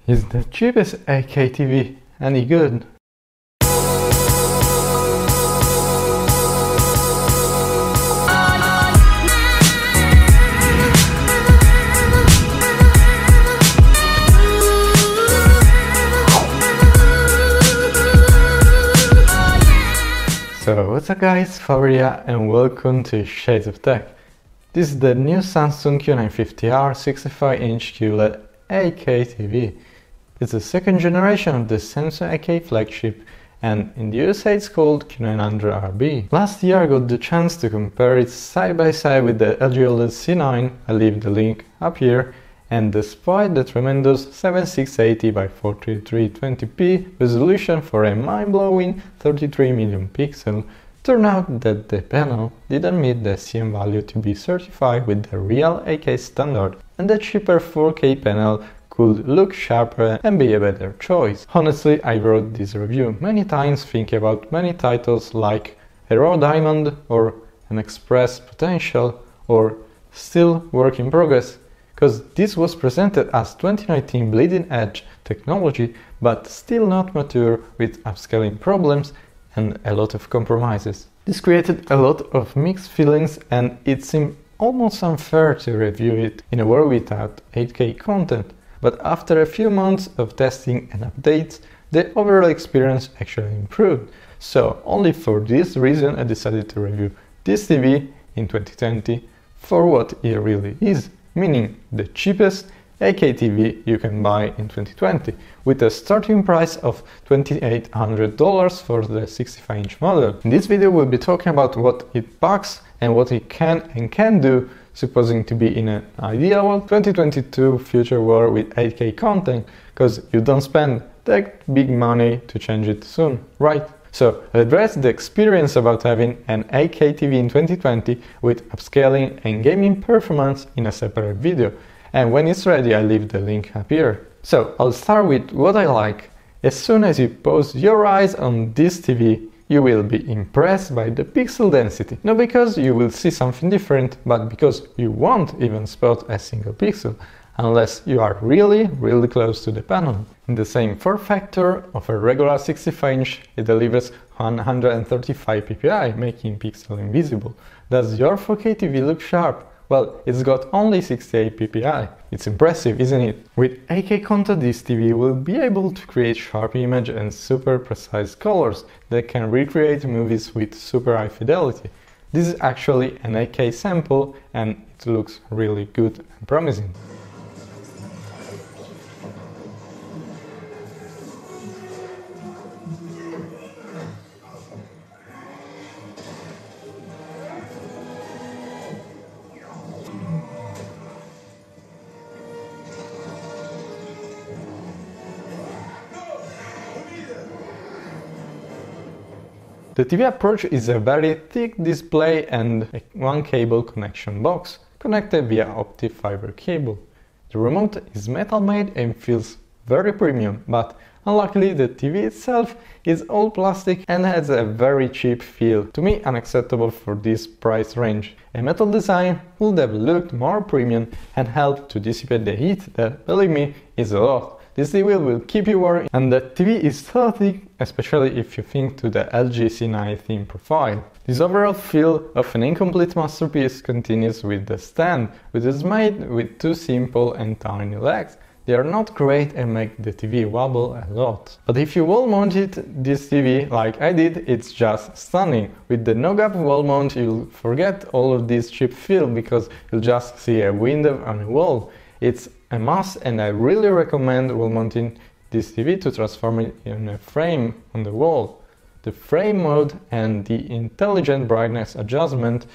Is the cheapest 8K TV any good? So what's up guys, Fabria and welcome to Shades of Tech. This is the new Samsung Q950R 65-inch QLED 8K TV. It's the second generation of the Samsung 8K flagship, and in the USA it's called Q900RB. Last year I got the chance to compare it side by side with the LG OLED C9, I leave the link up here, and despite the tremendous 7680 by 4320p resolution for a mind-blowing 33 million pixel, turned out that the panel didn't meet the CM value to be certified with the real 8K standard, and the cheaper 4K panel could look sharper and be a better choice. Honestly, I wrote this review many times thinking about many titles like a raw diamond or an express potential or still work in progress, because this was presented as 2019 bleeding edge technology but still not mature with upscaling problems and a lot of compromises. This created a lot of mixed feelings, and it seemed almost unfair to review it in a world without 8K content. But after a few months of testing and updates, the overall experience actually improved. So only for this reason I decided to review this TV in 2020 for what it really is, meaning the cheapest 8K TV you can buy in 2020, with a starting price of $2,800 for the 65-inch model. In this video we'll be talking about what it packs and what it can and can't do, supposing to be in an ideal 2022 future world with 8K content, because you don't spend that big money to change it soon, right? So I'll address the experience about having an 8K TV in 2020 with upscaling and gaming performance in a separate video, and when it's ready I leave the link up here. So I'll start with what I like. As soon as you post your eyes on this TV, you will be impressed by the pixel density. Not because you will see something different, but because you won't even spot a single pixel, unless you are really close to the panel. In the same form factor of a regular 65-inch, it delivers 135 ppi, making pixel invisible. Does your 4K TV look sharp? Well, it's got only 68 ppi. It's impressive, isn't it? With 8K content, this TV will be able to create sharp image and super precise colors that can recreate movies with super high fidelity. This is actually an 8K sample and it looks really good and promising. The TV approach is a very thick display and one cable connection box, connected via optic fiber cable. The remote is metal made and feels very premium, but unluckily the TV itself is all plastic and has a very cheap feel, to me unacceptable for this price range. A metal design would have looked more premium and helped to dissipate the heat that, believe me, is a lot. This TV will keep you warm, and the TV is so thick, especially if you think to the LG C9 theme profile. This overall feel of an incomplete masterpiece continues with the stand, which is made with two simple and tiny legs. They are not great and make the TV wobble a lot. But if you wall mounted this TV like I did, it's just stunning. With the no-gap wall mount you'll forget all of this cheap feel, because you'll just see a window on a wall. It's a must, and I really recommend wall mounting this TV to transform it in a frame on the wall. The frame mode and the intelligent brightness adjustment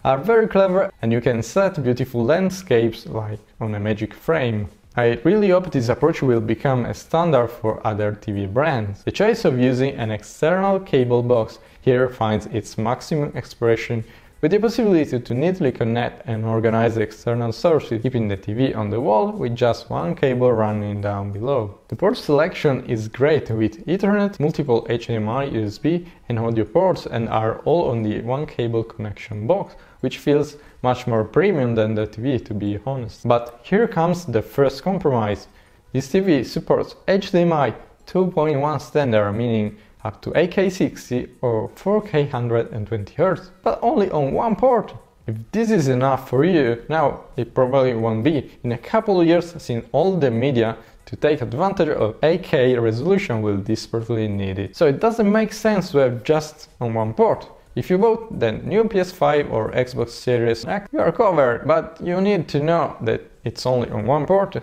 are very clever, and you can set beautiful landscapes like on a magic frame. I really hope this approach will become a standard for other TV brands. The choice of using an external cable box here finds its maximum expression, with the possibility to neatly connect and organize the external sources, keeping the TV on the wall with just one cable running down below. The port selection is great, with Ethernet, multiple HDMI, USB and audio ports, and are all on the one cable connection box, which feels much more premium than the TV, to be honest. But here comes the first compromise. This TV supports HDMI 2.1 standard, meaning up to 8K 60 or 4K 120Hz, but only on one port. If this is enough for you, now it probably won't be. In a couple of years, since all the media to take advantage of 8K resolution will desperately need it. So it doesn't make sense to have just on one port. If you bought the new PS5 or Xbox Series X, you are covered, but you need to know that it's only on one port.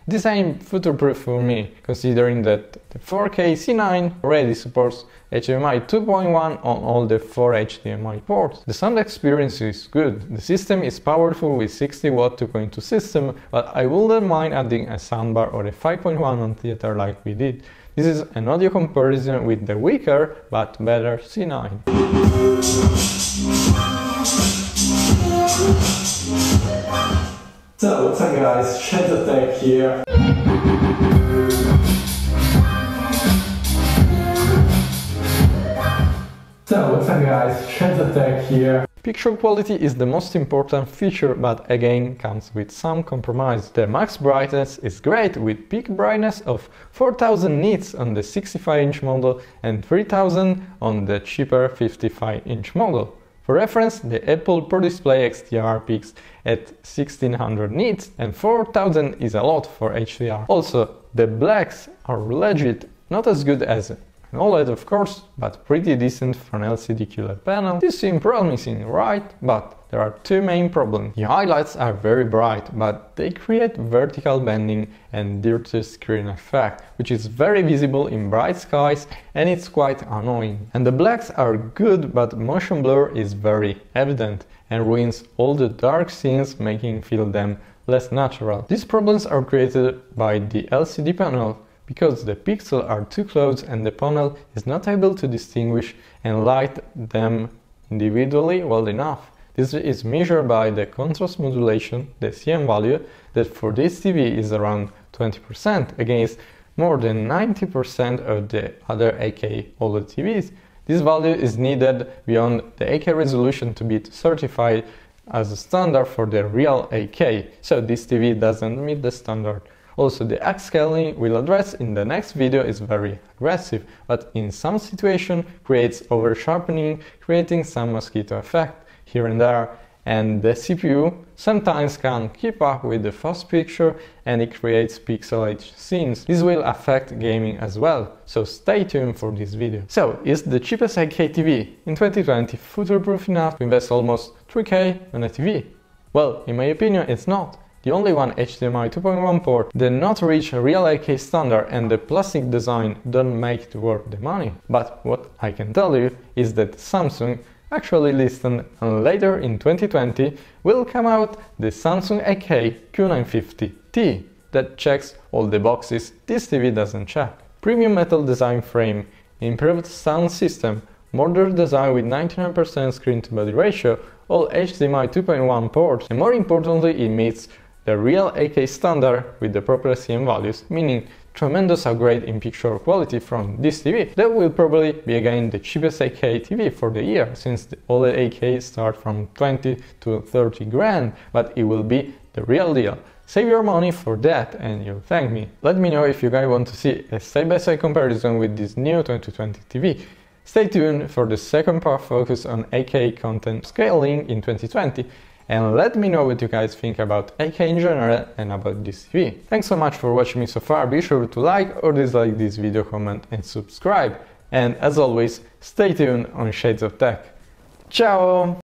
This ain't future-proof for me, considering that the 4K C9 already supports HDMI 2.1 on all the 4 HDMI ports. The sound experience is good, the system is powerful with 60W 2.2 system, but I wouldn't mind adding a soundbar or a 5.1 on theater like we did. This is an audio comparison with the weaker but better C9. So what's up guys, Shades of Tech here. Picture quality is the most important feature, but again comes with some compromise. The max brightness is great with peak brightness of 4000 nits on the 65-inch model and 3000 on the cheaper 55-inch model. For reference, the Apple Pro Display XDR peaks at 1600 nits and 4000 is a lot for HDR. Also, the blacks are legit, not as good as an OLED of course, but pretty decent for an LCD QLED panel. This seems promising, right? But there are two main problems. The highlights are very bright, but they create vertical bending and dirty screen effect, which is very visible in bright skies and it's quite annoying. And the blacks are good, but motion blur is very evident and ruins all the dark scenes, making feel them less natural. These problems are created by the LCD panel, because the pixels are too close and the panel is not able to distinguish and light them individually well enough. This is measured by the contrast modulation, the CM value, that for this TV is around 20% against more than 90% of the other 8K OLED TVs. This value is needed beyond the 8K resolution to be certified as a standard for the real 8K, so this TV doesn't meet the standard. Also, the upscaling we'll address in the next video is very aggressive, but in some situations creates over-sharpening, creating some mosquito effect here and there, and the CPU sometimes can't keep up with the fast picture and it creates pixelated scenes. This will affect gaming as well, so stay tuned for this video. So, is the cheapest 8K TV in 2020 future-proof enough to invest almost 3K on a TV? Well, in my opinion, it's not. The only one HDMI 2.1 port did not reach a real 8K standard and the plastic design don't make it worth the money. But what I can tell you is that Samsung actually listened and later in 2020 will come out the Samsung 8K Q950T that checks all the boxes this TV doesn't check. Premium metal design frame, improved sound system, modern design with 99% screen to body ratio, all HDMI 2.1 ports, and more importantly it meets the real 8K standard with the proper CM values, meaning tremendous upgrade in picture quality from this TV. That will probably be again the cheapest 8K TV for the year, since the OLED 8K start from 20 to 30 grand, but it will be the real deal. Save your money for that and you'll thank me. Let me know if you guys want to see a side-by-side comparison with this new 2020 TV. Stay tuned for the second part focused on 8K content scaling in 2020. And let me know what you guys think about 8K in general and about this TV. Thanks so much for watching me so far, be sure to like or dislike this video, comment and subscribe. And as always, stay tuned on Shades of Tech. Ciao!